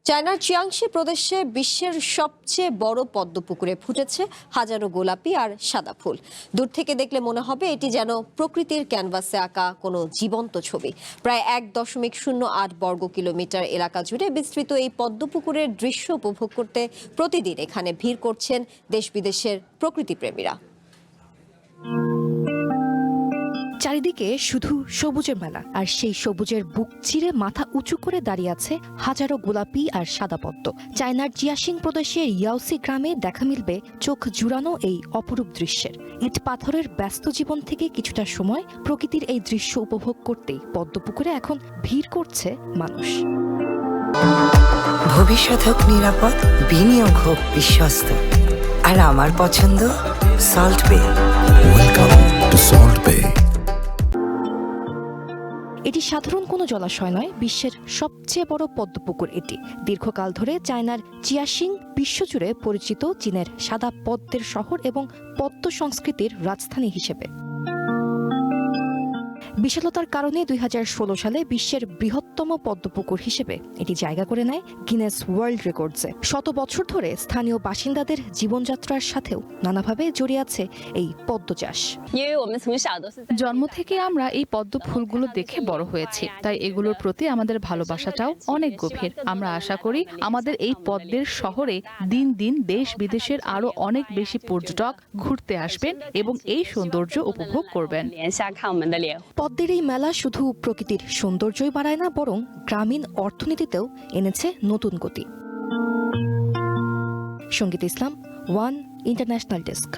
চায়নার চিয়াংশি প্রদেশে বিশ্বের সবচেয়ে বড় পদ্মপুকুরে ফুটেছে হাজারো গোলাপি আর সাদা ফুল। দূর থেকে দেখলে মনে হবে এটি যেন প্রকৃতির ক্যানভাসে আঁকা কোনো জীবন্ত ছবি। প্রায় 1.08 বর্গ কিলোমিটার এলাকা জুড়ে বিস্তৃত এই পদ্মপুকুরের দৃশ্য উপভোগ করতে প্রতিদিন এখানে ভিড় করছেন দেশ বিদেশের প্রকৃতিপ্রেমীরা। চারিদিকে শুধু সবুজের মেলা, আর সেই সবুজের বুক চিরে মাথা উঁচু করে দাঁড়িয়ে আছে হাজারো গোলাপি আর সাদা পদ্ম। চায়নার জিয়াশিং প্রদেশের ইয়াওসি গ্রামে দেখা মিলবে চোখ জুড়ানো এই অপরূপ দৃশ্যের। ইট পাথরের ব্যস্ত জীবন থেকে কিছুটা সময় প্রকৃতির এই দৃশ্য উপভোগ করতেই পদ্মপুকুরে এখন ভিড় করছে মানুষ। ভবিষ্যৎ হোক নিরাপদ, বিনিয়োগ হোক বিশ্বস্ত, আর আমার পছন্দ সল্ট বে। ওয়েলকাম টু সল্ট বে। এটি সাধারণ কোনো জলাশয় নয়, বিশ্বের সবচেয়ে বড় পদ্মপুকুর এটি। দীর্ঘকাল ধরে চায়নার জিয়াশিং বিশ্বজুড়ে পরিচিত চীনের সাদা পদ্মের শহর এবং পদ্ম সংস্কৃতির রাজধানী হিসেবে। বিশালতার কারণে 2016 সালে বিশ্বের বৃহত্তম পদ্মপুকুর হিসেবে এটি জায়গা করে নেয় গিনেস ওয়ার্ল্ড রেকর্ডসে। শত বছর ধরে স্থানীয় বাসিন্দাদের জীবনযাত্রার সাথেও নানাভাবে জড়িয়ে আছে এই পদ্ম চাষ। জন্ম থেকে আমরা এই পদ্ম ফুলগুলো দেখে বড় হয়েছি, তাই এগুলোর প্রতি আমাদের ভালোবাসাটাও অনেক গভীর। আমরা আশা করি আমাদের এই পদ্মের শহরে দিন দিন দেশ বিদেশের আরো অনেক বেশি পর্যটক ঘুরতে আসবেন এবং এই সৌন্দর্য উপভোগ করবেন। পদ্মের এই মেলা শুধু প্রকৃতির সৌন্দর্যই বাড়ায় না, বরং গ্রামীণ অর্থনীতিতেও এনেছে নতুন গতি। সঙ্গীত ইসলাম, ওয়ান ইন্টারন্যাশনাল ডেস্ক।